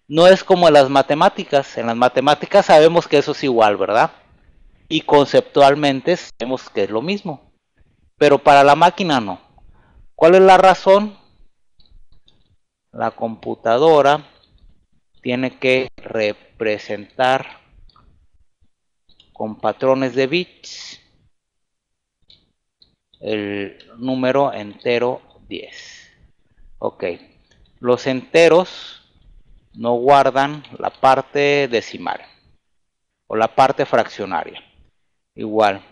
No es como en las matemáticas. En las matemáticas sabemos que eso es igual, ¿verdad? Y conceptualmente sabemos que es lo mismo. Pero para la máquina no. ¿Cuál es la razón? La computadora tiene que representar con patrones de bits el número entero 10. Ok, los enteros no guardan la parte decimal o la parte fraccionaria. Igual,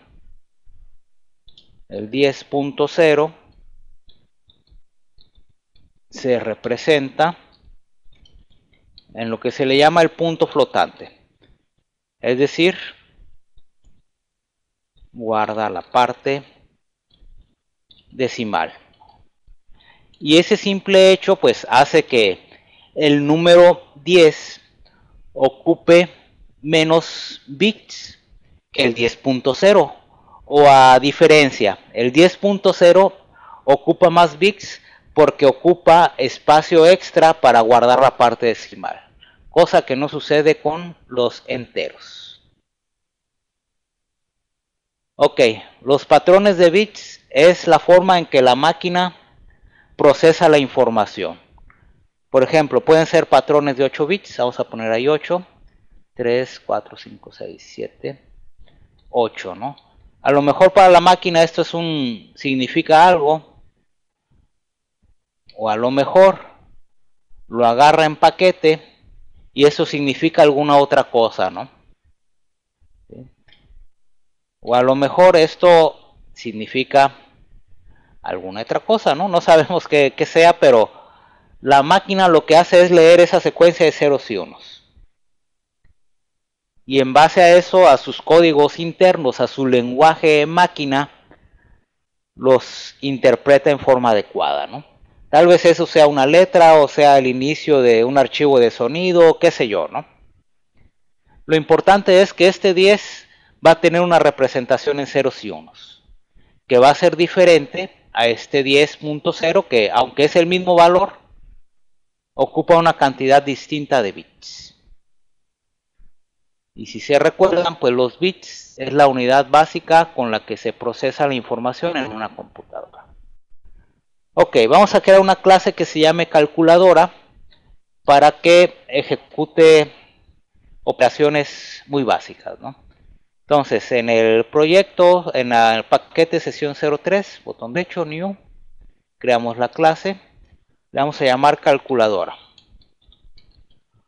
el 10.0 se representa en lo que se le llama el punto flotante. Es decir, guarda la parte decimal. Y ese simple hecho pues hace que el número 10 ocupe menos bits que el 10.0. O a diferencia, el 10.0 ocupa más bits porque ocupa espacio extra para guardar la parte decimal. Cosa que no sucede con los enteros. Ok, los patrones de bits es la forma en que la máquina procesa la información. Por ejemplo, pueden ser patrones de 8 bits. Vamos a poner ahí 8. 3, 4, 5, 6, 7, 8, ¿no? A lo mejor para la máquina esto es significa algo. O a lo mejor lo agarra en paquete y eso significa alguna otra cosa, ¿no? O a lo mejor esto significa alguna otra cosa, ¿no? No sabemos qué sea, pero la máquina lo que hace es leer esa secuencia de ceros y unos. Y en base a eso, a sus códigos internos, a su lenguaje máquina, los interpreta en forma adecuada, ¿no? Tal vez eso sea una letra o sea el inicio de un archivo de sonido, qué sé yo, ¿no? Lo importante es que este 10 va a tener una representación en ceros y unos, que va a ser diferente a este 10.0 que aunque es el mismo valor, ocupa una cantidad distinta de bits. Y si se recuerdan, pues los bits es la unidad básica con la que se procesa la información en una computadora. Ok, vamos a crear una clase que se llame calculadora para que ejecute operaciones muy básicas, ¿no? Entonces, en el proyecto, en el paquete sesión 03, botón derecho, new, creamos la clase, le vamos a llamar calculadora.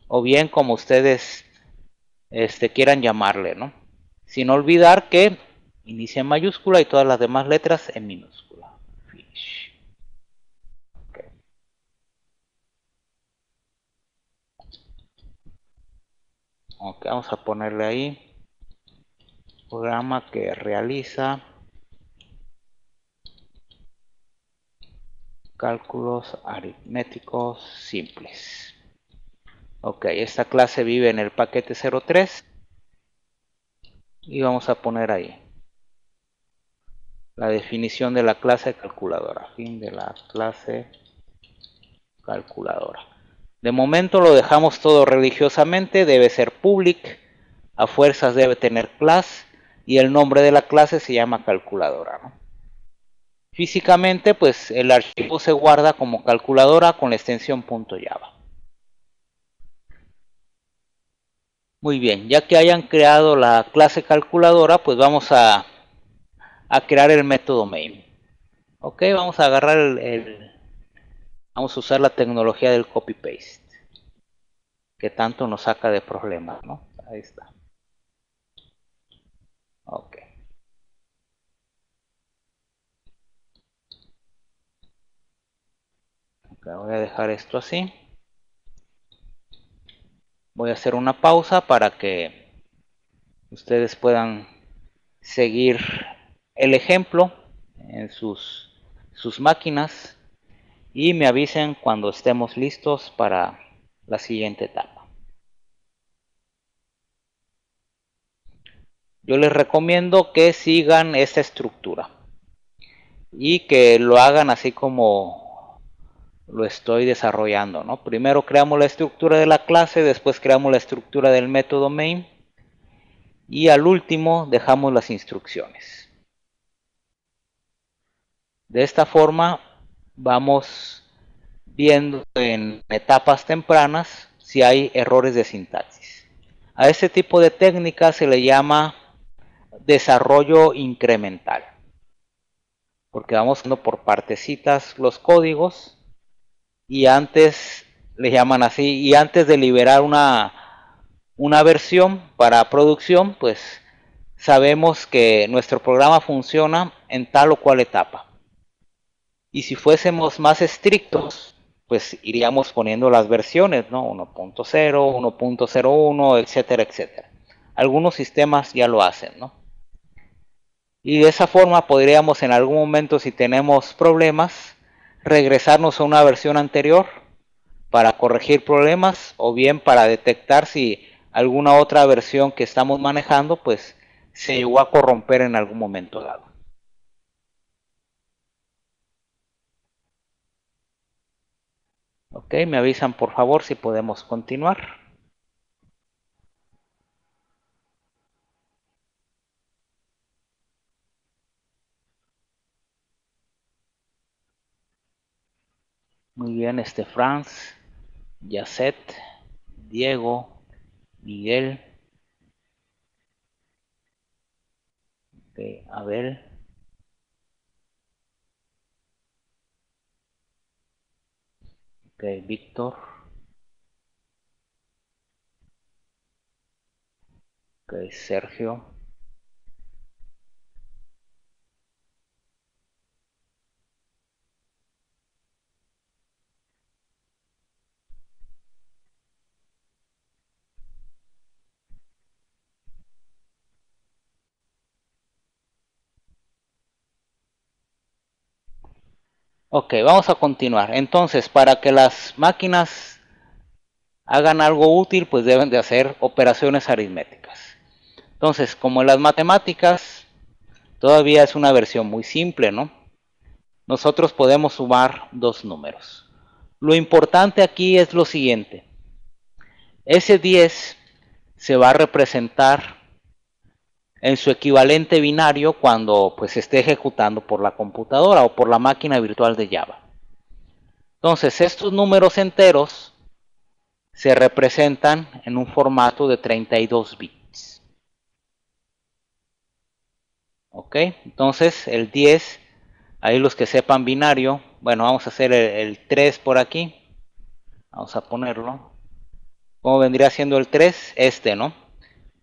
O bien como ustedes quieran llamarle, ¿no? Sin olvidar que inicia en mayúscula y todas las demás letras en minúscula. Finish. Okay. Ok, vamos a ponerle ahí programa que realiza cálculos aritméticos simples. Ok, esta clase vive en el paquete 03 y vamos a poner ahí la definición de la clase calculadora. Fin de la clase calculadora. De momento lo dejamos todo religiosamente, debe ser public, a fuerzas debe tener class y el nombre de la clase se llama calculadora, ¿no? Físicamente, pues el archivo se guarda como calculadora con la extensión .java. Muy bien, ya que hayan creado la clase calculadora, pues vamos a crear el método main. Ok, vamos a agarrar vamos a usar la tecnología del copy paste, que tanto nos saca de problemas, ¿no? Ahí está. Ok. Okay, voy a dejar esto así. Voy a hacer una pausa para que ustedes puedan seguir el ejemplo en sus máquinas y me avisen cuando estemos listos para la siguiente etapa. Yo les recomiendo que sigan esta estructura y que lo hagan así como lo estoy desarrollando, ¿no? Primero creamos la estructura de la clase, después creamos la estructura del método main y al último dejamos las instrucciones. De esta forma vamos viendo en etapas tempranas si hay errores de sintaxis. A este tipo de técnica se le llama desarrollo incremental, porque vamos haciendo por partecitas los códigos y antes le llaman así, y antes de liberar una versión para producción, pues sabemos que nuestro programa funciona en tal o cual etapa. Y si fuésemos más estrictos, pues iríamos poniendo las versiones, ¿no? 1.0, 1.01, etcétera, etcétera. Algunos sistemas ya lo hacen, ¿no? Y de esa forma podríamos en algún momento, si tenemos problemas, regresarnos a una versión anterior para corregir problemas o bien para detectar si alguna otra versión que estamos manejando pues se llegó a corromper en algún momento dado. Ok, me avisan por favor si podemos continuar. Muy bien, Franz, Yacet, Diego, Miguel, okay, Abel, okay, Víctor, okay, Sergio, ok, vamos a continuar. Entonces, para que las máquinas hagan algo útil, pues deben de hacer operaciones aritméticas. Entonces, como en las matemáticas, todavía es una versión muy simple, ¿no? Nosotros podemos sumar dos números. Lo importante aquí es lo siguiente. Ese 10 se va a representar en su equivalente binario cuando pues esté ejecutando por la computadora o por la máquina virtual de Java. Entonces, estos números enteros se representan en un formato de 32 bits. ¿Ok? Entonces, el 10, ahí los que sepan binario, bueno, vamos a hacer el 3 por aquí. Vamos a ponerlo. ¿Cómo vendría siendo el 3? ¿No?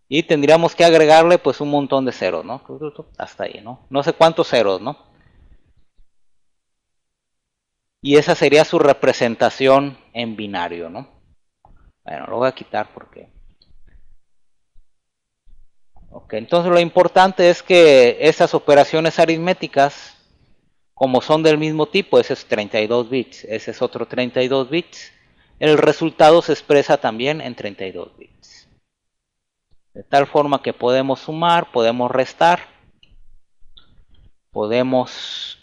Y tendríamos que agregarle pues un montón de ceros, ¿no? Hasta ahí, ¿no? No sé cuántos ceros, ¿no? Y esa sería su representación en binario, ¿no? Bueno, lo voy a quitar porque... Ok, entonces lo importante es que esas operaciones aritméticas, como son del mismo tipo, ese es 32 bits, ese es otro 32 bits, el resultado se expresa también en 32 bits. De tal forma que podemos sumar, podemos restar, podemos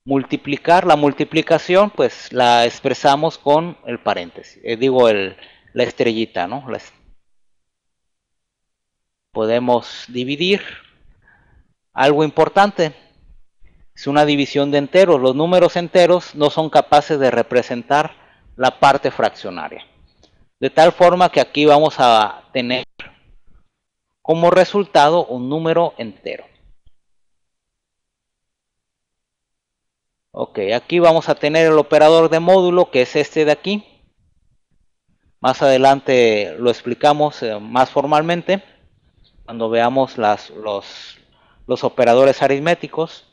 multiplicar. La multiplicación pues la expresamos con el paréntesis, la estrellita, ¿no? Podemos dividir. Algo importante, es una división de enteros. Los números enteros no son capaces de representar la parte fraccionaria. De tal forma que aquí vamos a tener como resultado un número entero. Ok, aquí vamos a tener el operador de módulo, que es este de aquí. Más adelante lo explicamos más formalmente cuando veamos los operadores aritméticos.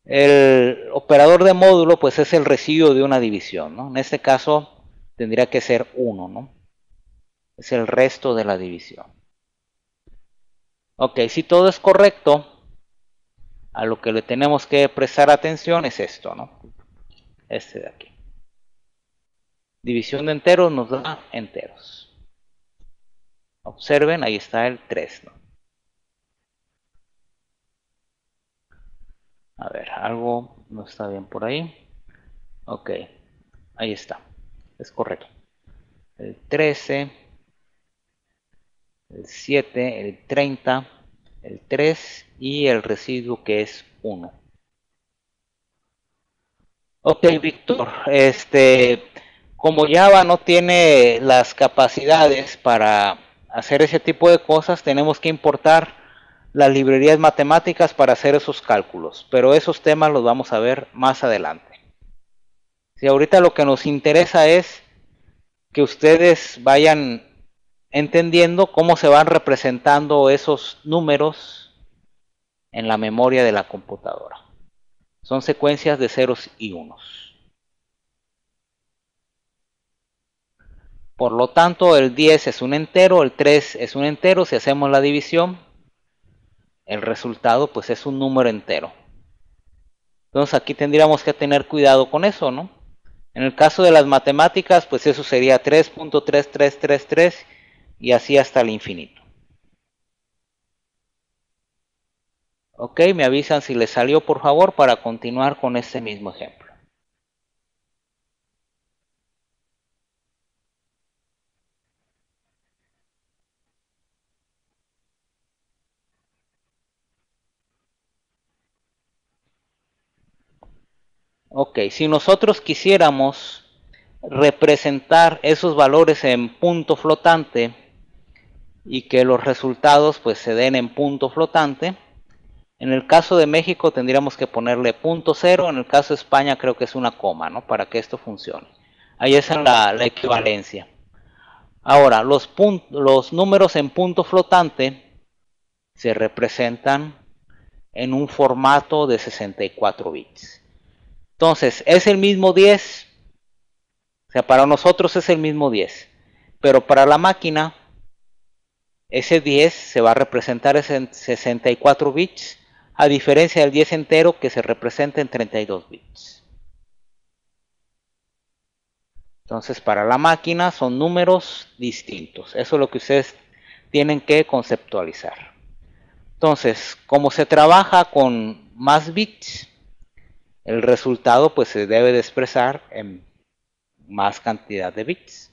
El operador de módulo pues es el residuo de una división, ¿no? En este caso tendría que ser 1, ¿no? Es el resto de la división. Ok, si todo es correcto, a lo que le tenemos que prestar atención es esto, ¿no? Este de aquí. División de enteros nos da enteros. Observen, ahí está el 3, ¿no? A ver, algo no está bien por ahí. Ok, ahí está, es correcto. El 13, el 7, el 30, el 3 y el residuo que es 1. Ok, Víctor, como Java no tiene las capacidades para hacer ese tipo de cosas, tenemos que importar las librerías matemáticas para hacer esos cálculos, pero esos temas los vamos a ver más adelante. Si ahorita lo que nos interesa es que ustedes vayan entendiendo cómo se van representando esos números en la memoria de la computadora. Son secuencias de ceros y unos. Por lo tanto, el 10 es un entero, el 3 es un entero. Si hacemos la división, el resultado pues es un número entero. Entonces aquí tendríamos que tener cuidado con eso, ¿no? En el caso de las matemáticas, pues eso sería 3.3333 y así hasta el infinito. Ok, me avisan si les salió por favor para continuar con este mismo ejemplo. Ok, si nosotros quisiéramos representar esos valores en punto flotante y que los resultados pues se den en punto flotante, en el caso de México tendríamos que ponerle punto cero, en el caso de España creo que es una coma, ¿no? Para que esto funcione. Ahí es la equivalencia. Ahora, los números en punto flotante se representan en un formato de 64 bits. Entonces, es el mismo 10, o sea, para nosotros es el mismo 10, pero para la máquina ese 10 se va a representar en 64 bits, a diferencia del 10 entero que se representa en 32 bits. Entonces, para la máquina son números distintos. Eso es lo que ustedes tienen que conceptualizar. Entonces, como se trabaja con más bits, el resultado pues se debe de expresar en más cantidad de bits,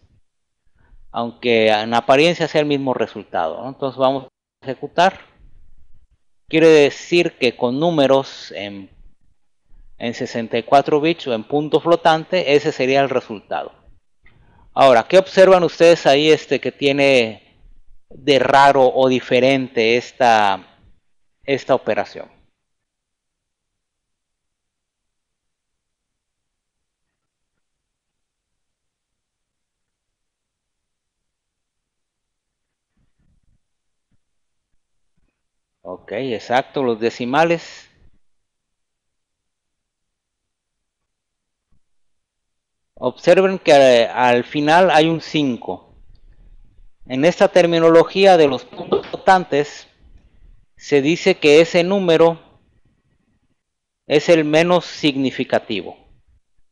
aunque en apariencia sea el mismo resultado, ¿no? Entonces vamos a ejecutar. Quiere decir que con números en 64 bits o en punto flotante, ese sería el resultado. Ahora, ¿qué observan ustedes ahí que tiene de raro o diferente esta operación? Ok, exacto, los decimales. Observen que al final hay un 5. En esta terminología de los puntos flotantes, se dice que ese número es el menos significativo.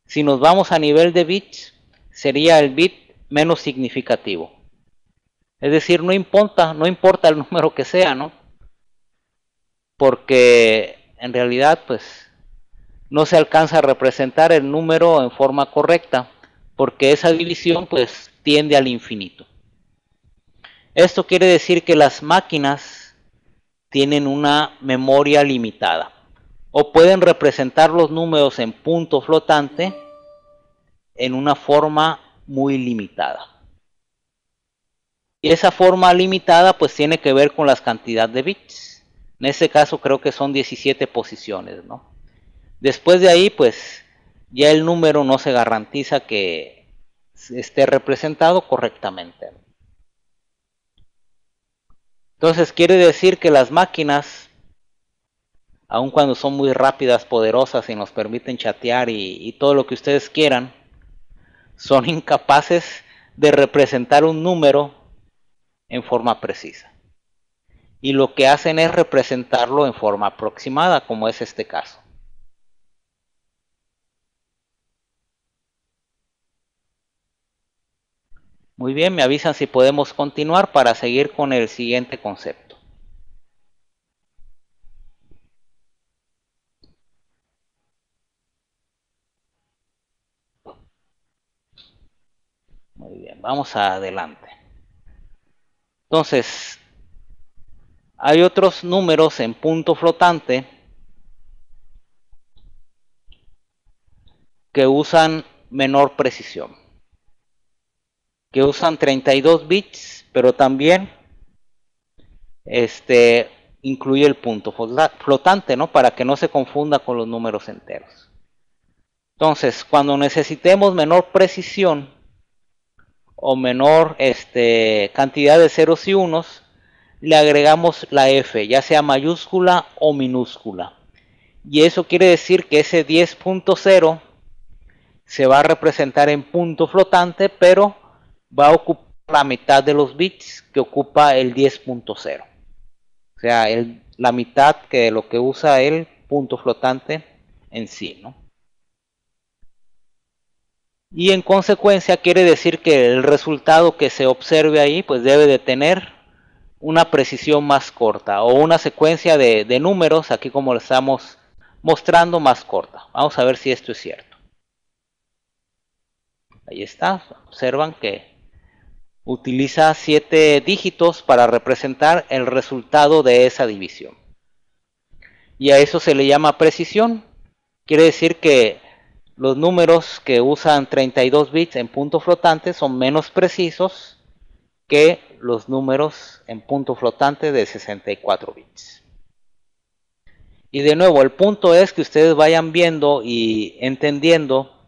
Si nos vamos a nivel de bits, sería el bit menos significativo. Es decir, no importa el número que sea, ¿no? Porque en realidad, pues, no se alcanza a representar el número en forma correcta, porque esa división, pues, tiende al infinito. Esto quiere decir que las máquinas tienen una memoria limitada, o pueden representar los números en punto flotante en una forma muy limitada. Y esa forma limitada pues tiene que ver con las cantidades de bits. En este caso creo que son 17 posiciones, ¿no? Después de ahí pues ya el número no se garantiza que esté representado correctamente. Entonces quiere decir que las máquinas, aun cuando son muy rápidas, poderosas y nos permiten chatear y todo lo que ustedes quieran, son incapaces de representar un número en forma precisa. Y lo que hacen es representarlo en forma aproximada, como es este caso. Muy bien, me avisan si podemos continuar para seguir con el siguiente concepto. Muy bien, vamos adelante. Entonces, hay otros números en punto flotante que usan menor precisión, que usan 32 bits, pero también incluye el punto flotante, ¿no? Para que no se confunda con los números enteros. Entonces, cuando necesitemos menor precisión o menor cantidad de ceros y unos, le agregamos la F, ya sea mayúscula o minúscula. Y eso quiere decir que ese 10.0 se va a representar en punto flotante, pero va a ocupar la mitad de los bits que ocupa el 10.0. O sea, la mitad que lo que usa el punto flotante en sí, ¿no? Y en consecuencia quiere decir que el resultado que se observe ahí pues debe de tener una precisión más corta o una secuencia de números, aquí como lo estamos mostrando, más corta. Vamos a ver si esto es cierto. Ahí está, observan que utiliza 7 dígitos para representar el resultado de esa división. Y a eso se le llama precisión. Quiere decir que los números que usan 32 bits en punto flotante son menos precisos que los números en punto flotante de 64 bits. Y de nuevo, el punto es que ustedes vayan viendo y entendiendo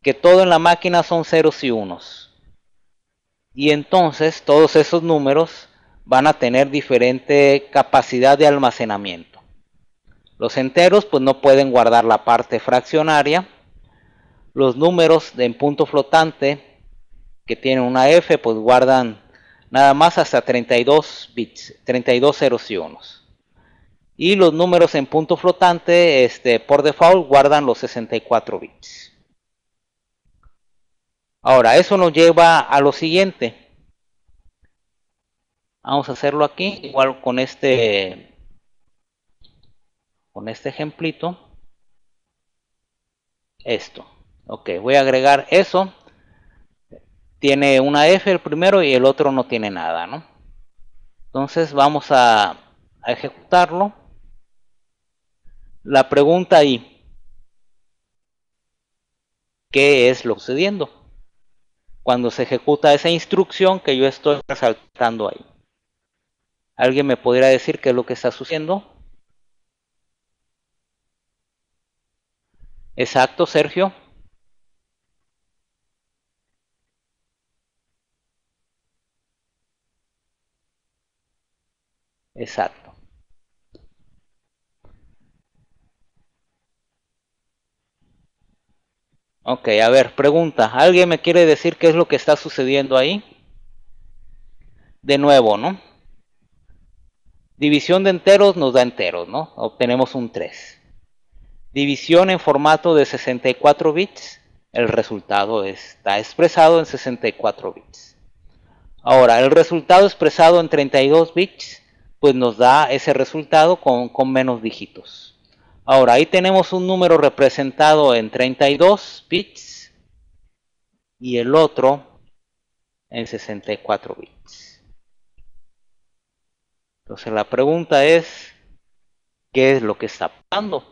que todo en la máquina son ceros y unos. Y entonces todos esos números van a tener diferente capacidad de almacenamiento. Los enteros pues no pueden guardar la parte fraccionaria. Los números en punto flotante que tienen una F pues guardan nada más hasta 32 bits, 32 ceros y unos. Y los números en punto flotante por default guardan los 64 bits. Ahora, eso nos lleva a lo siguiente. Vamos a hacerlo aquí, igual con este ejemplito. Esto. Ok, voy a agregar eso. Tiene una F el primero y el otro no tiene nada, ¿no? Entonces vamos a ejecutarlo. La pregunta ahí, ¿qué es lo sucediendo cuando se ejecuta esa instrucción que yo estoy resaltando ahí? ¿Alguien me podría decir qué es lo que está sucediendo? Exacto, Sergio. Exacto. Ok, a ver, pregunta. ¿Alguien me quiere decir qué es lo que está sucediendo ahí? De nuevo, ¿no? División de enteros nos da enteros, ¿no? Obtenemos un 3. División en formato de 64 bits, el resultado está expresado en 64 bits. Ahora, el resultado expresado en 32 bits, pues nos da ese resultado con menos dígitos. Ahora, ahí tenemos un número representado en 32 bits y el otro en 64 bits. Entonces la pregunta es, ¿qué es lo que está pasando?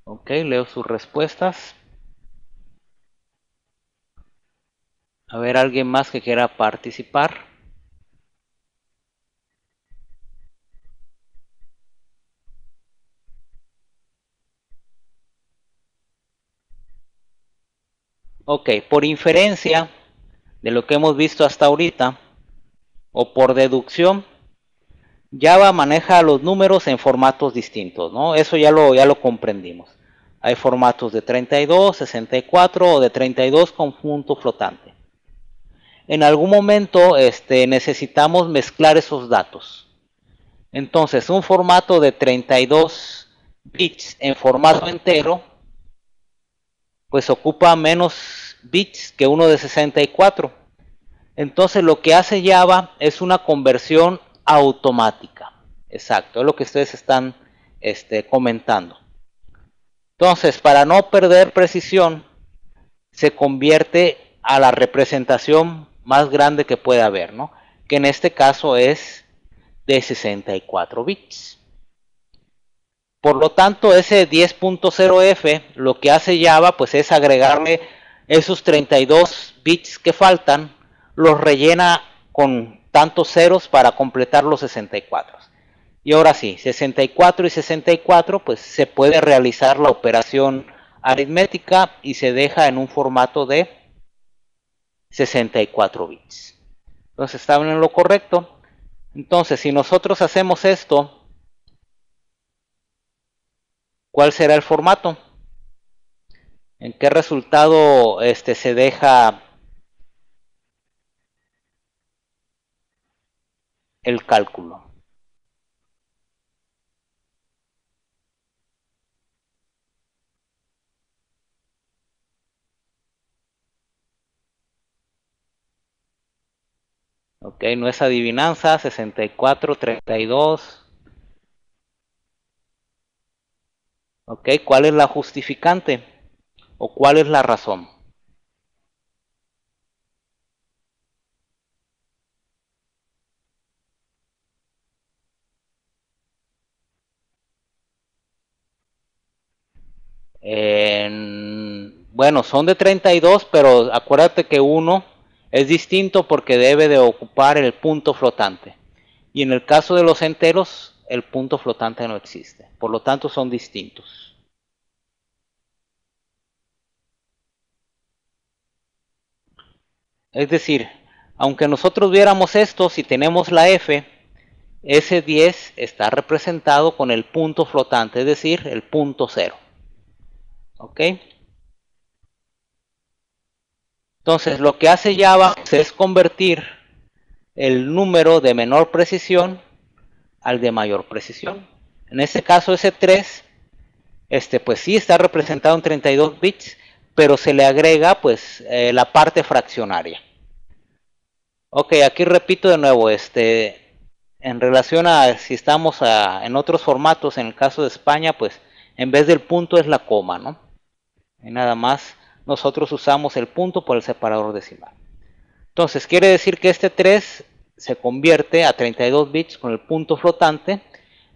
Ok, leo sus respuestas. A ver, alguien más que quiera participar. Ok, por inferencia de lo que hemos visto hasta ahorita, o por deducción, Java maneja los números en formatos distintos, ¿no? Eso ya lo comprendimos. Hay formatos de 32, 64 o de 32 con punto flotante. en algún momento necesitamos mezclar esos datos. Entonces, un formato de 32 bits en formato entero, pues ocupa menos bits que uno de 64. Entonces, lo que hace Java es una conversión automática. Exacto, es lo que ustedes están comentando. Entonces, para no perder precisión, se convierte a la representación más grande que puede haber, ¿no? Que en este caso es de 64 bits. Por lo tanto, ese 10.0f lo que hace Java pues es agregarle esos 32 bits que faltan, los rellena con tantos ceros para completar los 64. Y ahora sí, 64 y 64 pues se puede realizar la operación aritmética y se deja en un formato de 64 bits. Entonces estamos en lo correcto. Entonces, si nosotros hacemos esto, ¿cuál será el formato? ¿En qué resultado se deja el cálculo? Ok, no es adivinanza, 64, 32. Ok, ¿cuál es la justificante? ¿O cuál es la razón? Bueno, son de 32, pero acuérdate que uno es distinto porque debe de ocupar el punto flotante. Y en el caso de los enteros, el punto flotante no existe. Por lo tanto, son distintos. Es decir, aunque nosotros viéramos esto, si tenemos la f, ese 10 está representado con el punto flotante, es decir, el punto 0. ¿Ok? Entonces, lo que hace Java es convertir el número de menor precisión al de mayor precisión. En este caso, ese 3, pues sí está representado en 32 bits, pero se le agrega pues la parte fraccionaria. Ok, aquí repito de nuevo, en relación a si estamos en otros formatos, en el caso de España, pues en vez del punto es la coma, ¿no? Y nada más nosotros usamos el punto por el separador decimal. Entonces quiere decir que este 3 se convierte a 32 bits con el punto flotante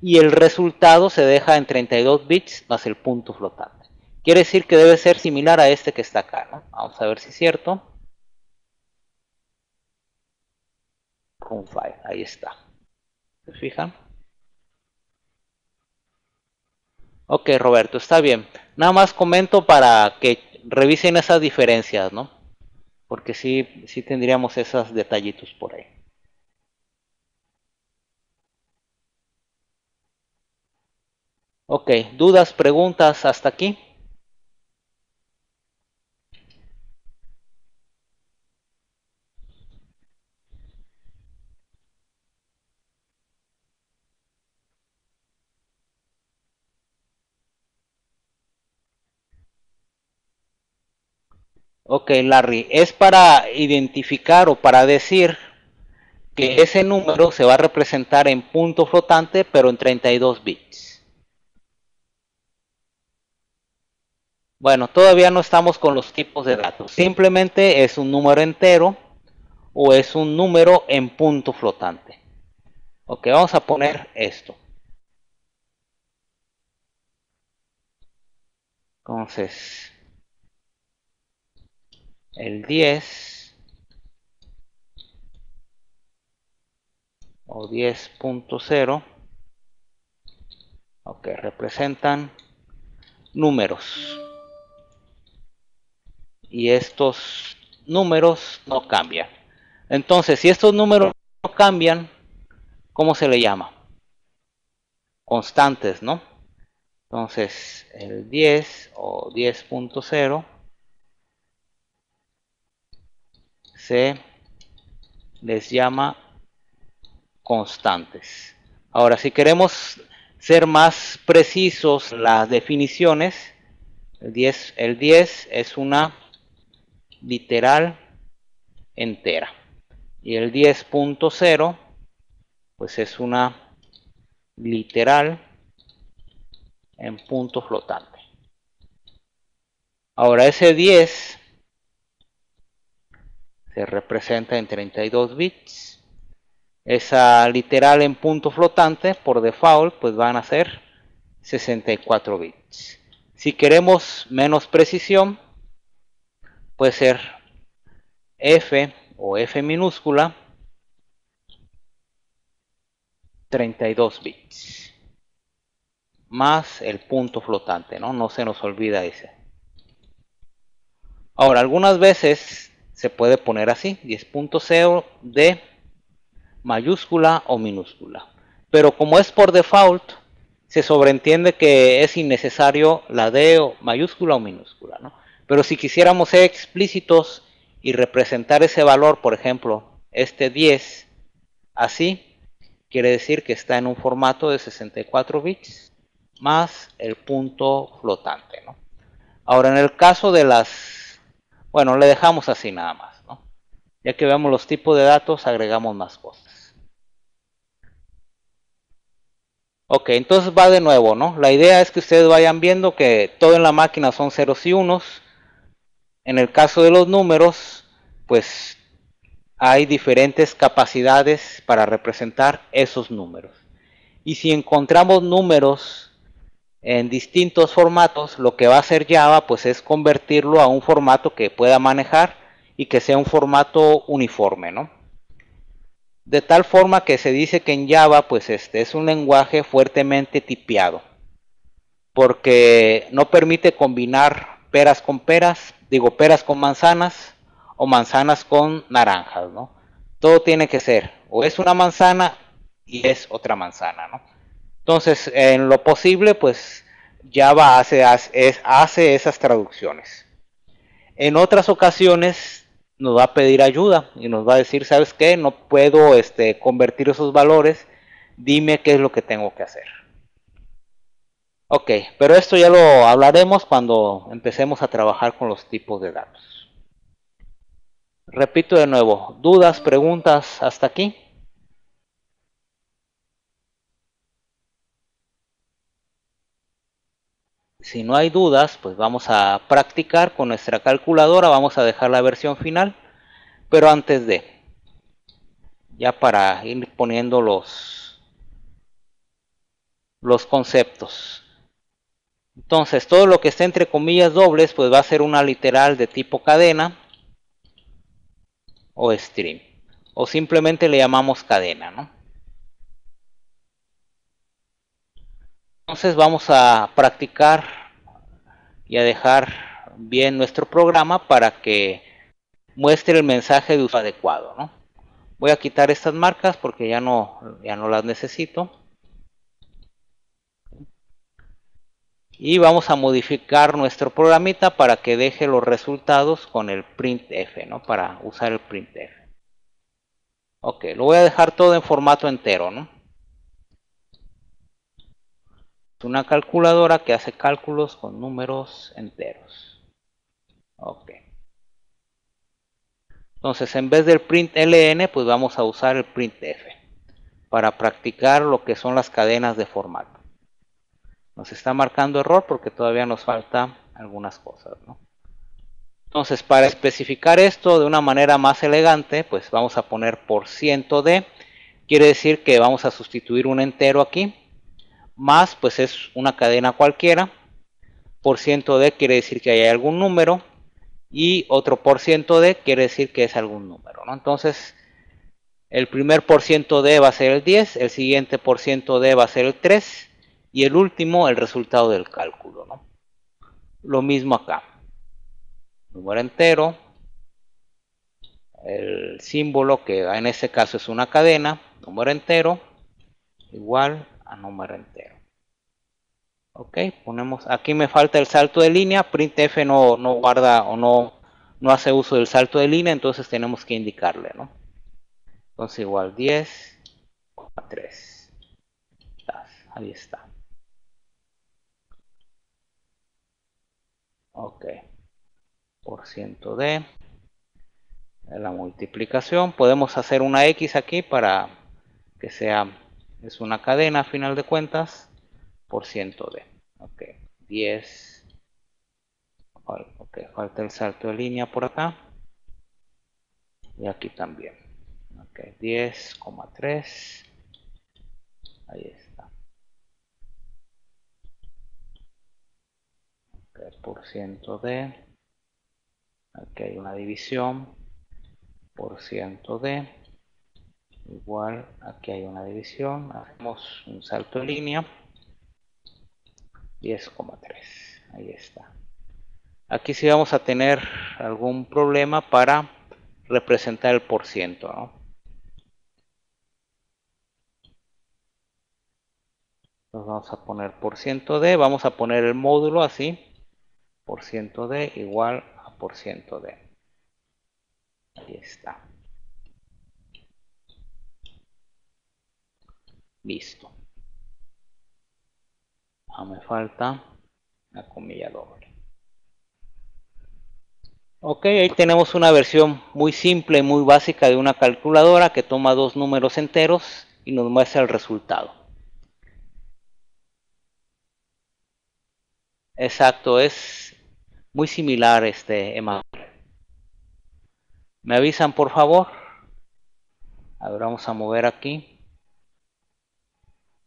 y el resultado se deja en 32 bits más el punto flotante. Quiere decir que debe ser similar a este que está acá, ¿no? Vamos a ver si es cierto. Room 5, ahí está. ¿Se fijan? Ok, Roberto, está bien. Nada más comento para que revisen esas diferencias, ¿no? Porque sí tendríamos esos detallitos por ahí. Ok, dudas, preguntas hasta aquí. Ok, Larry, es para identificar o para decir que ese número se va a representar en punto flotante, pero en 32 bits. Bueno, todavía no estamos con los tipos de datos. Simplemente es un número entero o es un número en punto flotante. Ok, vamos a poner esto. Entonces, el 10 o 10.0, ok, representan números. Y estos números no cambian. Entonces, si estos números no cambian, ¿cómo se le llama? Constantes, ¿no? Entonces, el 10 o 10.0 se les llama constantes. Ahora, si queremos ser más precisos las definiciones, el 10 es una literal entera. Y el 10.0 pues es una literal en punto flotante. Ahora ese 10 se representa en 32 bits. Esa literal en punto flotante por default pues van a ser 64 bits. Si queremos menos precisión, puede ser F o F minúscula 32 bits más el punto flotante, no se nos olvida ese. Ahora, algunas veces se puede poner así, 10.0 de mayúscula o minúscula, pero como es por default, se sobreentiende que es innecesario la D o mayúscula o minúscula, ¿no? Pero si quisiéramos ser explícitos y representar ese valor, por ejemplo, este 10, así, quiere decir que está en un formato de 64 bits más el punto flotante, ¿no? Ahora, en el caso de las... Bueno, le dejamos así nada más, ¿no? Ya que veamos los tipos de datos, agregamos más cosas. Ok, entonces va de nuevo, ¿no? La idea es que ustedes vayan viendo que todo en la máquina son ceros y unos. En el caso de los números, pues hay diferentes capacidades para representar esos números. Y si encontramos números en distintos formatos, lo que va a hacer Java pues es convertirlo a un formato que pueda manejar y que sea un formato uniforme, ¿no? De tal forma que se dice que en Java pues es un lenguaje fuertemente tipeado, porque no permite combinar peras con peras, digo peras con manzanas o manzanas con naranjas, ¿no? Todo tiene que ser, o es una manzana y es otra manzana, ¿no? Entonces, en lo posible, pues Java hace esas traducciones. En otras ocasiones nos va a pedir ayuda y nos va a decir, ¿sabes qué? No puedo convertir esos valores, dime qué es lo que tengo que hacer. Ok, pero esto ya lo hablaremos cuando empecemos a trabajar con los tipos de datos. Repito de nuevo, ¿dudas, preguntas hasta aquí? Si no hay dudas, pues vamos a practicar con nuestra calculadora, vamos a dejar la versión final, pero antes de, ya para ir poniendo los conceptos. Entonces, todo lo que esté entre comillas dobles, pues va a ser una literal de tipo cadena o string, o simplemente le llamamos cadena, ¿no? Entonces vamos a practicar y a dejar bien nuestro programa para que muestre el mensaje de uso adecuado, ¿no? Voy a quitar estas marcas porque ya no las necesito. Y vamos a modificar nuestro programita para que deje los resultados con el printf, ¿no? Para usar el printf. Ok, lo voy a dejar todo en formato entero, ¿no? Es una calculadora que hace cálculos con números enteros. Ok. Entonces, en vez del println, pues vamos a usar el printf para practicar lo que son las cadenas de formato. Nos está marcando error porque todavía nos falta algunas cosas, ¿no? Entonces, para especificar esto de una manera más elegante, pues vamos a poner %d. Quiere decir que vamos a sustituir un entero aquí. Más, pues es una cadena cualquiera. %d quiere decir que hay algún número. Y otro %d quiere decir que es algún número, ¿no? Entonces, el primer %d va a ser el 10, el siguiente %d va a ser el 3 y el último el resultado del cálculo, ¿no? Lo mismo acá. Número entero, el símbolo que en este caso es una cadena, número entero, igual a número entero. Ok, ponemos, aquí me falta el salto de línea, printf no guarda o no hace uso del salto de línea, entonces tenemos que indicarle, ¿no? Entonces igual 10,3. Ahí está. Ok. Por ciento de la multiplicación. Podemos hacer una X aquí para que sea, es una cadena a final de cuentas, por ciento de. Ok. 10. Ok, falta el salto de línea por acá. Y aquí también. Ok, 10,3. Ahí está. Okay, por ciento de. Aquí hay una división. Por ciento de. Igual, aquí hay una división. Hacemos un salto de línea. 10,3. Ahí está. Aquí sí vamos a tener algún problema para representar el por ciento, ¿no? Entonces vamos a poner por ciento de. Vamos a poner el módulo así. Por ciento de igual a por ciento de. Ahí está. Listo. Me falta la comilla doble. Ok, ahí tenemos una versión muy simple, muy básica de una calculadora que toma dos números enteros y nos muestra el resultado. Exacto, es muy similar Emma. ¿Me avisan por favor? A ver, vamos a mover aquí.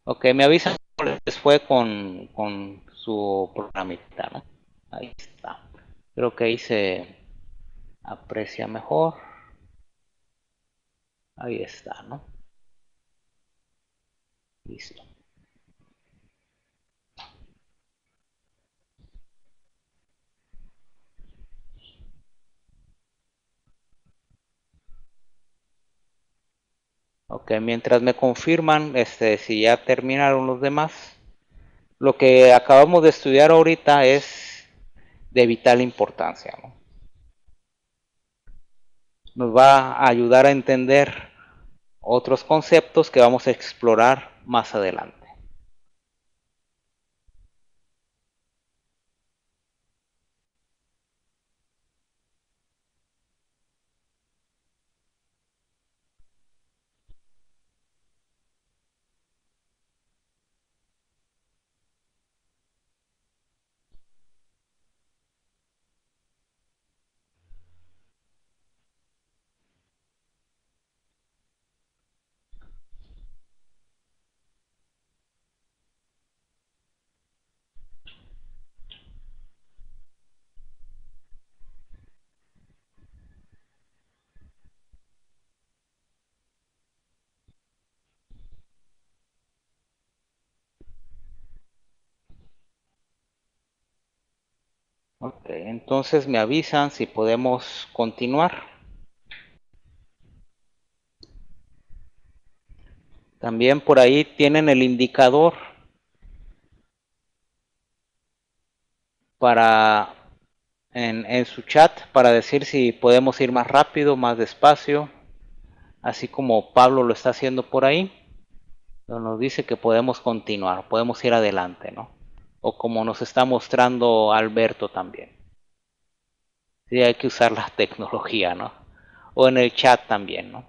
Ok, me avisan cómo les fue con su programita, ¿no? Ahí está. Creo que ahí se aprecia mejor. Ahí está, ¿no? Listo. Ok, mientras me confirman si ya terminaron los demás, lo que acabamos de estudiar ahorita es de vital importancia, ¿no? Nos va a ayudar a entender otros conceptos que vamos a explorar más adelante. Ok, entonces me avisan si podemos continuar. También por ahí tienen el indicador para en su chat para decir si podemos ir más rápido, más despacio, así como Pablo lo está haciendo por ahí. Nos dice que podemos continuar, podemos ir adelante, ¿no? O como nos está mostrando Alberto también. Sí, hay que usar la tecnología, ¿no? O en el chat también, ¿no?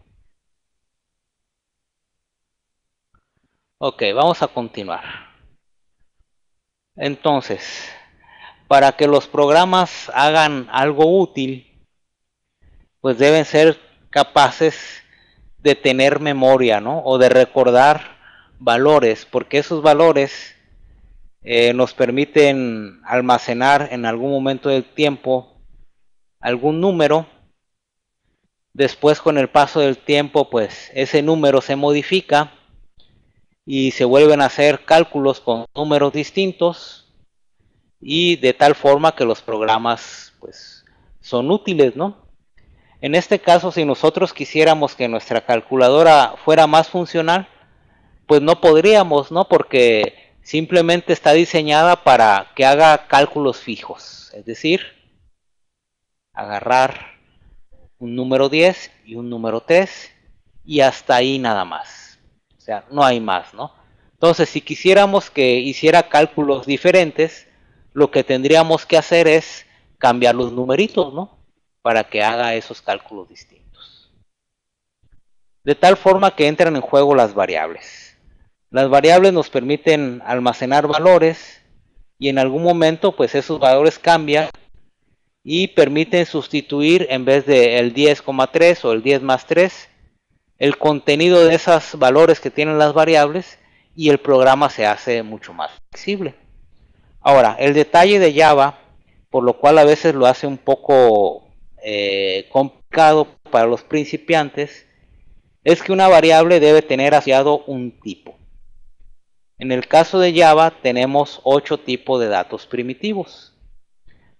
Ok, vamos a continuar. Entonces, para que los programas hagan algo útil, pues deben ser capaces de tener memoria, ¿no? O de recordar valores, porque esos valores nos permiten almacenar en algún momento del tiempo algún número. Después, con el paso del tiempo, pues ese número se modifica y se vuelven a hacer cálculos con números distintos, y de tal forma que los programas pues son útiles, ¿no? En este caso, si nosotros quisiéramos que nuestra calculadora fuera más funcional, pues no podríamos, ¿no? Porque simplemente está diseñada para que haga cálculos fijos, es decir, agarrar un número 10 y un número 3 y hasta ahí nada más. O sea, no hay más, ¿no? Entonces, si quisiéramos que hiciera cálculos diferentes, lo que tendríamos que hacer es cambiar los numeritos, ¿no? Para que haga esos cálculos distintos. De tal forma que entran en juego las variables. Las variables nos permiten almacenar valores y en algún momento pues esos valores cambian y permiten sustituir en vez de el 10,3 o el 10 más 3 el contenido de esos valores que tienen las variables y el programa se hace mucho más flexible. Ahora, el detalle de Java, por lo cual a veces lo hace un poco complicado para los principiantes, es que una variable debe tener asociado un tipo. En el caso de Java tenemos 8 tipos de datos primitivos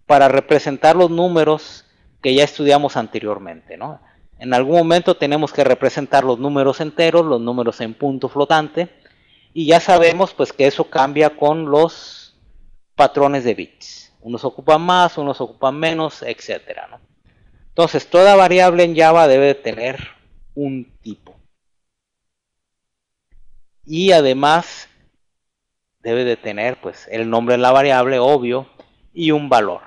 para representar los números que ya estudiamos anteriormente, ¿no? En algún momento tenemos que representar los números enteros, los números en punto flotante, y ya sabemos pues que eso cambia con los patrones de bits. Unos ocupan más, unos ocupan menos, etcétera, ¿no? Entonces, toda variable en Java debe tener un tipo. Y además debe de tener pues el nombre de la variable, obvio, y un valor.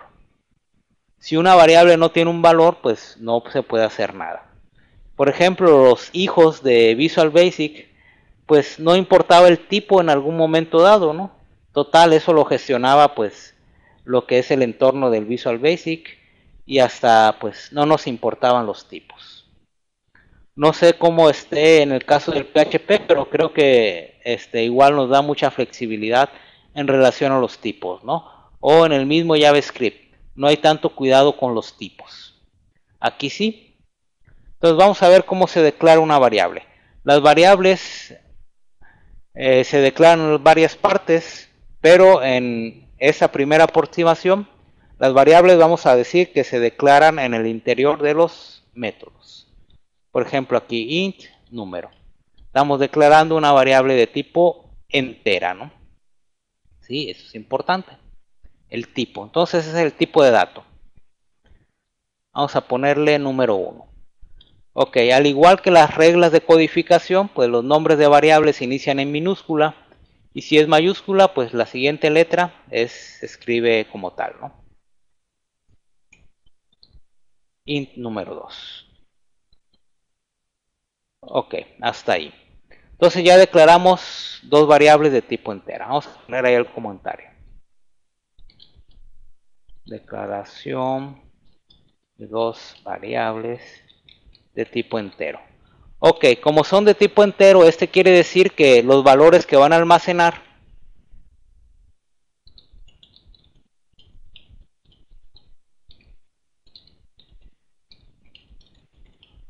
Si una variable no tiene un valor, pues no se puede hacer nada. Por ejemplo, los hijos de Visual Basic, pues no importaba el tipo en algún momento dado, ¿no? Total, eso lo gestionaba pues lo que es el entorno del Visual Basic y hasta pues no nos importaban los tipos. No sé cómo esté en el caso del PHP, pero creo que igual nos da mucha flexibilidad en relación a los tipos, ¿no? O en el mismo JavaScript, no hay tanto cuidado con los tipos. Aquí sí. Entonces vamos a ver cómo se declara una variable. Las variables se declaran en varias partes, pero en esa primera aproximación, las variables vamos a decir que se declaran en el interior de los métodos. Por ejemplo, aquí int número. Estamos declarando una variable de tipo entera, ¿no? Sí, eso es importante. El tipo. Entonces ese es el tipo de dato. Vamos a ponerle número 1. Ok, al igual que las reglas de codificación, pues los nombres de variables se inician en minúscula. Y si es mayúscula, pues la siguiente letra se escribe como tal, ¿no? Int número 2. Ok, hasta ahí. Entonces ya declaramos dos variables de tipo entera. Vamos a poner ahí el comentario. Declaración de dos variables de tipo entero. Ok, como son de tipo entero, quiere decir que los valores que van a almacenar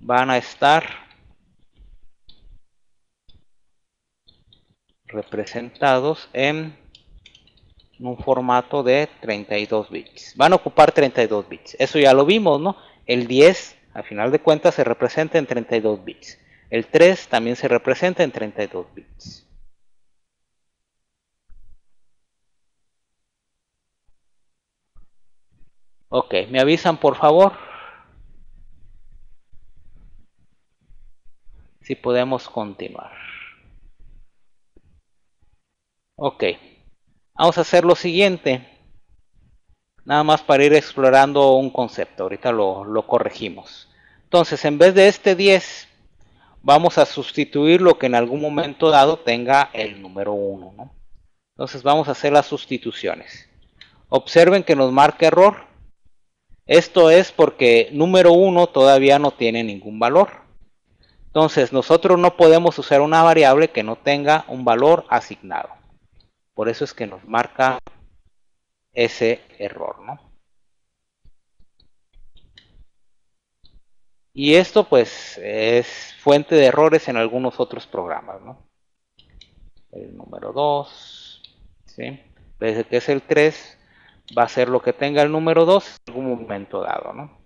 van a estar representados en un formato de 32 bits. Van a ocupar 32 bits. Eso ya lo vimos, ¿no? El 10, a final de cuentas, se representa en 32 bits. El 3 también se representa en 32 bits. Ok, me avisan por favor si podemos continuar. Ok, vamos a hacer lo siguiente. Nada más para ir explorando un concepto. Ahorita lo corregimos. Entonces, en vez de este 10, vamos a sustituir lo que en algún momento dado tenga el número 1, ¿no? Entonces vamos a hacer las sustituciones. Observen que nos marca error. Esto es porque número 1 todavía no tiene ningún valor. Entonces nosotros no podemos usar una variable que no tenga un valor asignado. Por eso es que nos marca ese error, ¿no? Y esto pues es fuente de errores en algunos otros programas, ¿no? El número 2, ¿sí? Desde que es el 3, va a ser lo que tenga el número 2 en algún momento dado, ¿no?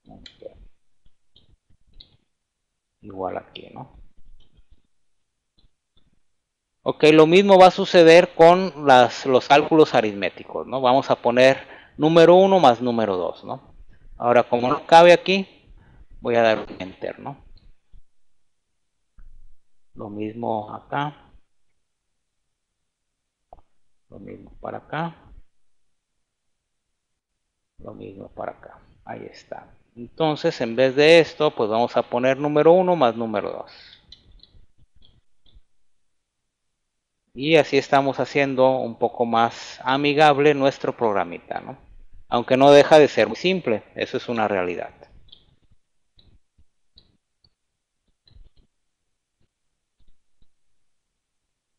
Okay. Igual aquí, ¿no? Ok, lo mismo va a suceder con los cálculos aritméticos, ¿no? Vamos a poner número 1 más número 2, ¿no? Ahora, como no cabe aquí, voy a dar un enter, ¿no? Lo mismo acá, lo mismo para acá, lo mismo para acá. Ahí está. Entonces, en vez de esto, pues vamos a poner número 1 más número 2. Y así estamos haciendo un poco más amigable nuestro programita, ¿no? Aunque no deja de ser muy simple, eso es una realidad.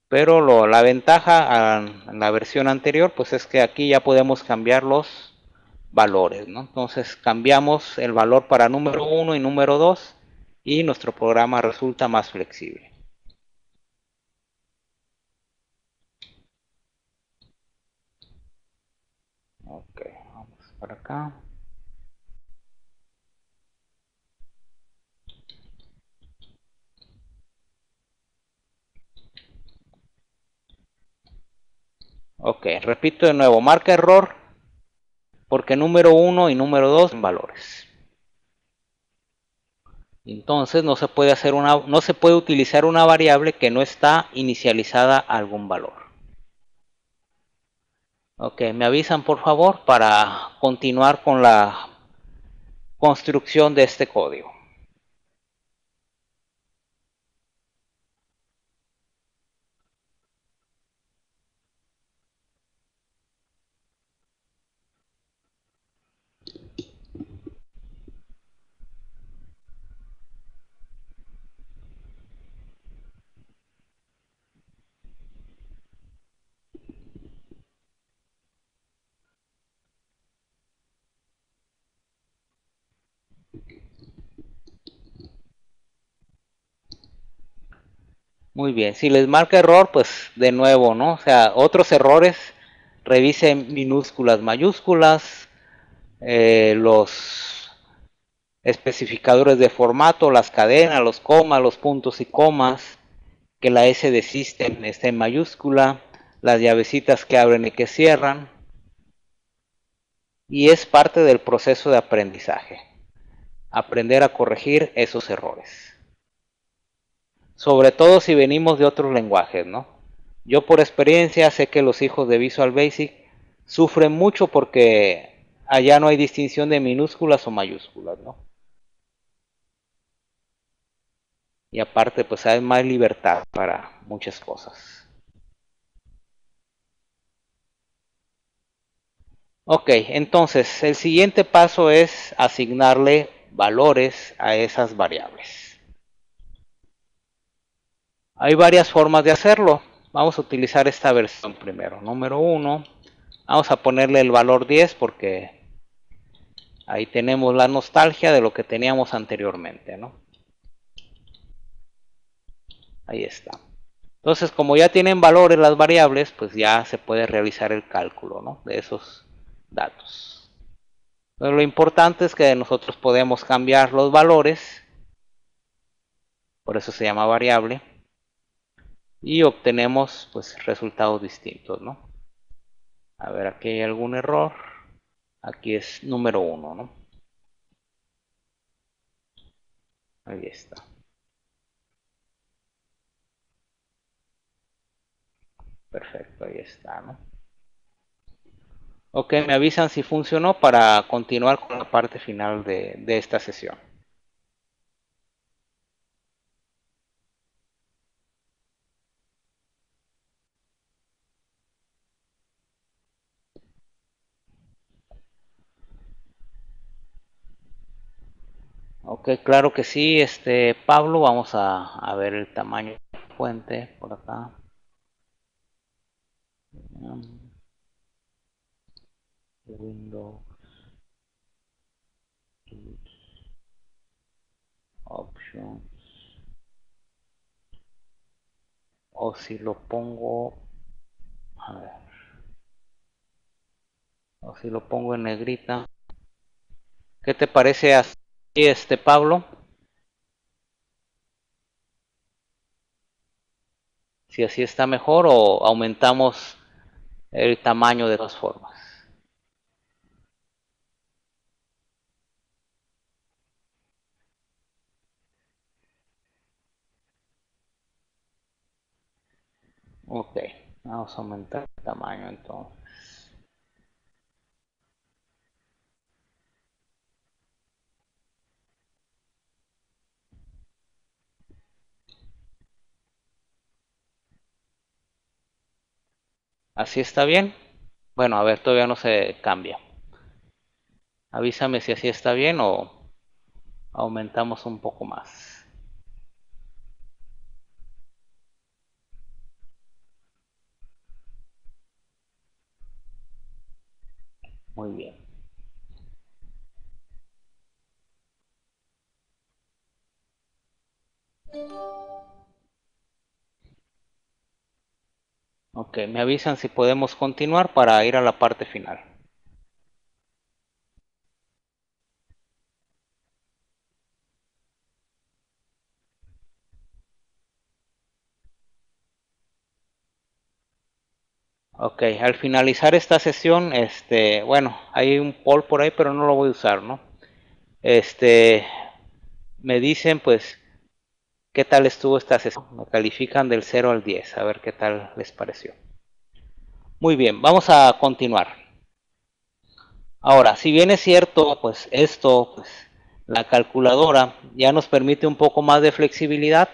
Pero la ventaja en la versión anterior, pues es que aquí ya podemos cambiar los valores, ¿no? Entonces cambiamos el valor para número 1 y número 2 y nuestro programa resulta más flexible. Ok, vamos para acá. Ok, repito de nuevo, marca error porque número 1 y número 2 son valores. Entonces no se puede utilizar una variable que no está inicializada a algún valor. Ok, me avisan por favor para continuar con la construcción de este código. Muy bien, si les marca error, pues de nuevo, ¿no? O sea, otros errores, revisen minúsculas, mayúsculas, los especificadores de formato, las cadenas, los comas, los puntos y comas, que la S de system esté en mayúscula, las llavecitas que abren y que cierran, y es parte del proceso de aprendizaje, aprender a corregir esos errores. Sobre todo si venimos de otros lenguajes, ¿no? Yo por experiencia sé que los hijos de Visual Basic sufren mucho porque allá no hay distinción de minúsculas o mayúsculas, ¿no? Y aparte pues hay más libertad para muchas cosas. Ok, entonces el siguiente paso es asignarle valores a esas variables. Hay varias formas de hacerlo. Vamos a utilizar esta versión primero. Número 1, vamos a ponerle el valor 10 porque ahí tenemos la nostalgia de lo que teníamos anteriormente, ¿no? Ahí está. Entonces, como ya tienen valores las variables, pues ya se puede realizar el cálculo, ¿no? De esos datos. Pero lo importante es que nosotros podemos cambiar los valores, por eso se llama variable, y obtenemos pues resultados distintos, ¿no? A ver, aquí hay algún error. Aquí es número 1, ¿no? Ahí está. Perfecto, ahí está, ¿no? Ok, me avisan si funcionó para continuar con la parte final de esta sesión. Ok, claro que sí, Pablo, vamos a ver el tamaño de la fuente por acá. Windows, Options, o si lo pongo, a ver, o si lo pongo en negrita. ¿Qué te parece así, Pablo? Si así está mejor o aumentamos el tamaño de todas formas. Ok, vamos a aumentar el tamaño entonces. ¿Así está bien? Bueno, a ver, todavía no se cambia. Avísame si así está bien o aumentamos un poco más. Muy bien. Ok, me avisan si podemos continuar para ir a la parte final. Ok, al finalizar esta sesión, bueno, hay un poll por ahí, pero no lo voy a usar, ¿no? Me dicen, pues, qué tal estuvo esta sesión. Me califican del 0 al 10, a ver qué tal les pareció. Muy bien, vamos a continuar. Ahora, si bien es cierto, pues esto, pues, la calculadora ya nos permite un poco más de flexibilidad.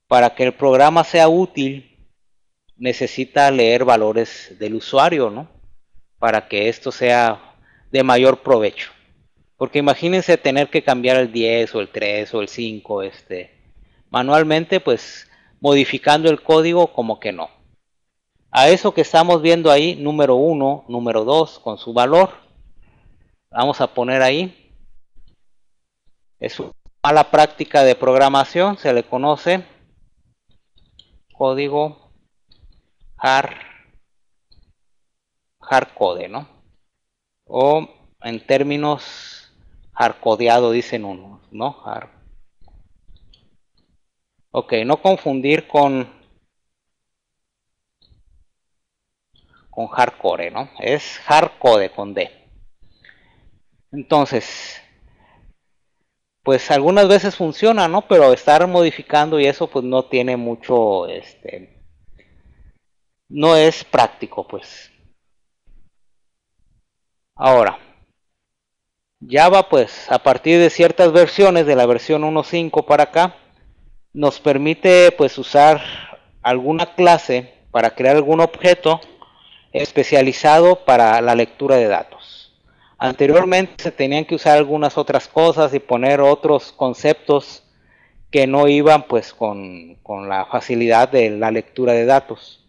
Para que el programa sea útil, necesita leer valores del usuario, ¿no? Para que esto sea de mayor provecho. Porque imagínense tener que cambiar el 10 o el 3 o el 5 manualmente, pues modificando el código como que no. A eso que estamos viendo ahí, número 1, número 2, con su valor, vamos a poner ahí, es una mala práctica de programación, se le conoce código hardcode, ¿no? O en términos hardcodeado dicen unos, ¿no? Ok, no confundir con hardcore, ¿no? Es hardcode con D. Entonces, pues algunas veces funciona, ¿no? Pero estar modificando y eso pues no tiene mucho, no es práctico, pues. Ahora, Java pues a partir de ciertas versiones, de la versión 1.5 para acá, nos permite pues usar alguna clase para crear algún objeto especializado para la lectura de datos. Anteriormente se tenían que usar algunas otras cosas y poner otros conceptos que no iban pues con la facilidad de la lectura de datos.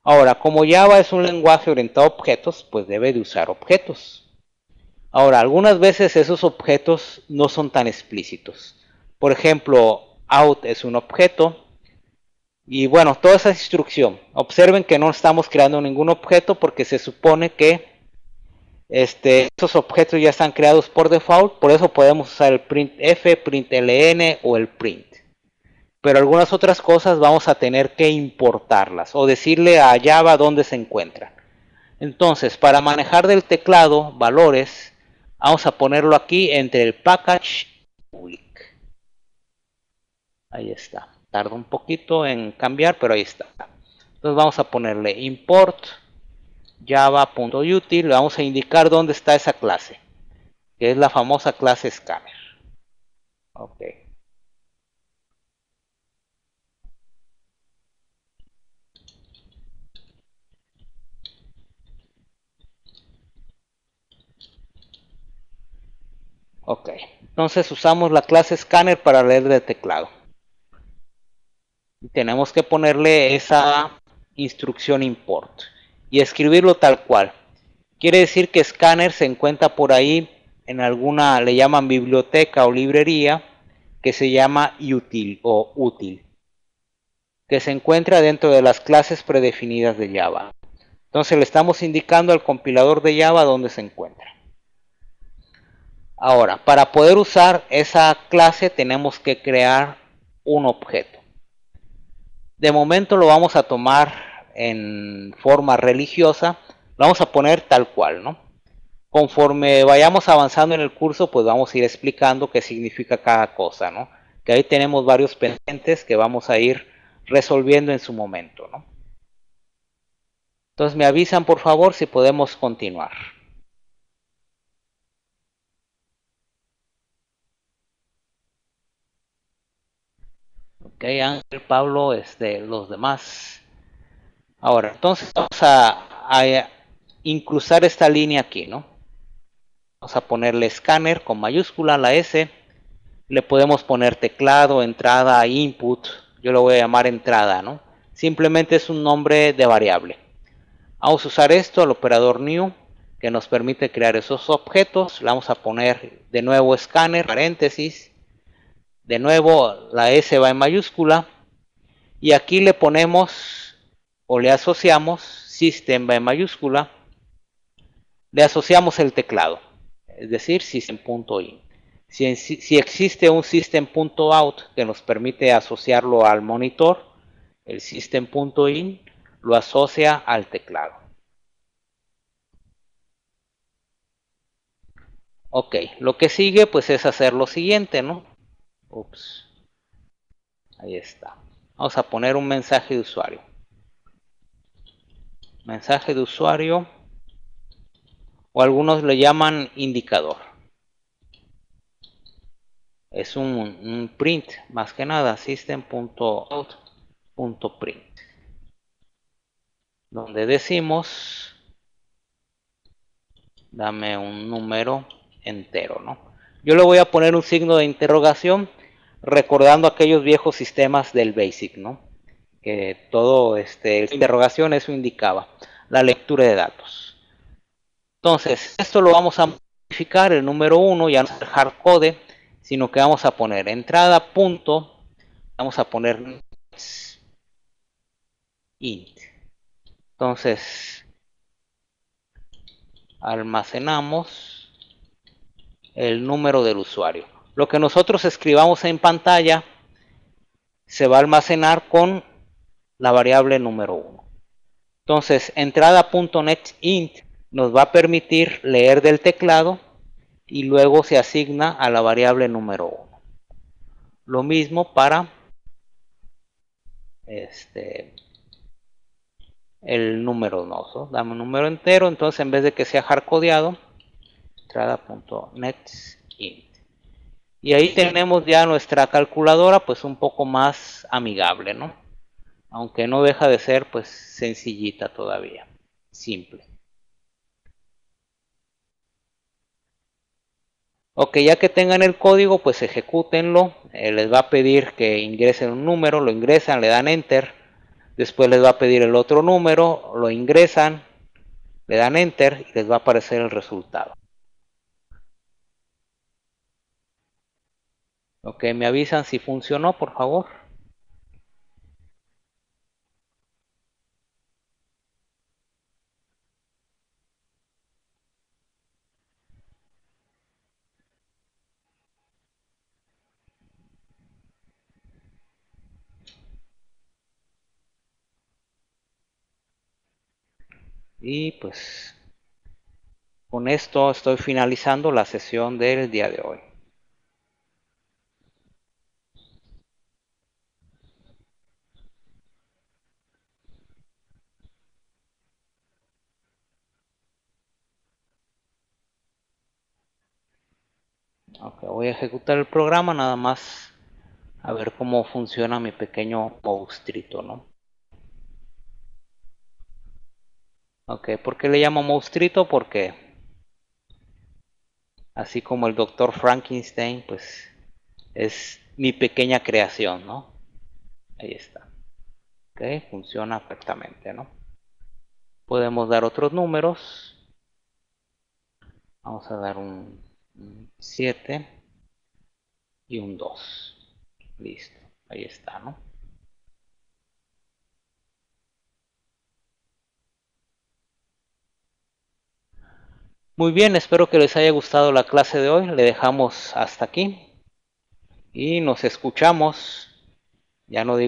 Ahora, como Java es un lenguaje orientado a objetos, pues debe de usar objetos. Ahora, algunas veces esos objetos no son tan explícitos. Por ejemplo, out es un objeto. Y bueno, toda esa instrucción. Observen que no estamos creando ningún objeto porque se supone que estos objetos ya están creados por default. Por eso podemos usar el printf, println o el print. Pero algunas otras cosas vamos a tener que importarlas o decirle a Java dónde se encuentran. Entonces, para manejar del teclado valores, vamos a ponerlo aquí entre el package y public. Ahí está. Tarda un poquito en cambiar, pero ahí está. Entonces vamos a ponerle import java.util. Le vamos a indicar dónde está esa clase, que es la famosa clase scanner. Ok. Ok. Entonces usamos la clase scanner para leer de teclado. Y tenemos que ponerle esa instrucción import y escribirlo tal cual. Quiere decir que Scanner se encuentra por ahí en alguna, le llaman biblioteca o librería, que se llama util o útil, que se encuentra dentro de las clases predefinidas de Java. Entonces le estamos indicando al compilador de Java dónde se encuentra. Ahora, para poder usar esa clase tenemos que crear un objeto. De momento lo vamos a tomar en forma religiosa, lo vamos a poner tal cual, ¿no? Conforme vayamos avanzando en el curso, pues vamos a ir explicando qué significa cada cosa, ¿no? Que ahí tenemos varios pendientes que vamos a ir resolviendo en su momento, ¿no? Entonces me avisan por favor si podemos continuar. Ok, Ángel, Pablo, los demás. Ahora, entonces vamos a incrustar esta línea aquí, ¿no? Vamos a ponerle escáner con mayúscula, la S. Le podemos poner teclado, entrada, input. Yo lo voy a llamar entrada, ¿no? Simplemente es un nombre de variable. Vamos a usar esto, el operador new, que nos permite crear esos objetos. Le vamos a poner de nuevo escáner, paréntesis. De nuevo la S va en mayúscula. Y aquí le ponemos o le asociamos, system va en mayúscula. Le asociamos el teclado, es decir, system.in. Si existe un system.out que nos permite asociarlo al monitor, el system.in lo asocia al teclado. Ok, lo que sigue pues es hacer lo siguiente, ¿no? Ups, ahí está. Vamos a poner un mensaje de usuario. Mensaje de usuario, o algunos le llaman indicador. Es un print, más que nada, system.out.print, donde decimos, dame un número entero, ¿no? Yo le voy a poner un signo de interrogación, recordando aquellos viejos sistemas del BASIC, ¿no? Que todo, interrogación, eso indicaba la lectura de datos. Entonces, esto lo vamos a modificar, el número 1, ya no es hardcode, sino que vamos a poner entrada punto, vamos a poner int. Entonces, almacenamos el número del usuario. Lo que nosotros escribamos en pantalla se va a almacenar con la variable número 1. Entonces, entrada.nextInt nos va a permitir leer del teclado y luego se asigna a la variable número 1. Lo mismo para el número 2, ¿no? Dame un número entero, entonces en vez de que sea hardcodeado, entrada.nextInt. Y ahí tenemos ya nuestra calculadora pues un poco más amigable, ¿no? Aunque no deja de ser pues sencillita todavía, simple. Ok, ya que tengan el código pues ejecútenlo, les va a pedir que ingresen un número, lo ingresan, le dan enter, después les va a pedir el otro número, lo ingresan, le dan enter y les va a aparecer el resultado. Ok, me avisan si funcionó, por favor. Y pues con esto estoy finalizando la sesión del día de hoy. Ok, voy a ejecutar el programa nada más a ver cómo funciona mi pequeño monstruito, ¿no? Ok, ¿por qué le llamo monstruito? Porque así como el doctor Frankenstein, pues es mi pequeña creación, ¿no? Ahí está. Ok, funciona perfectamente, ¿no? Podemos dar otros números. Vamos a dar un 7 y un 2. Listo, ahí está, ¿no? Muy bien, espero que les haya gustado la clase de hoy. Le dejamos hasta aquí y nos escuchamos. Ya no digo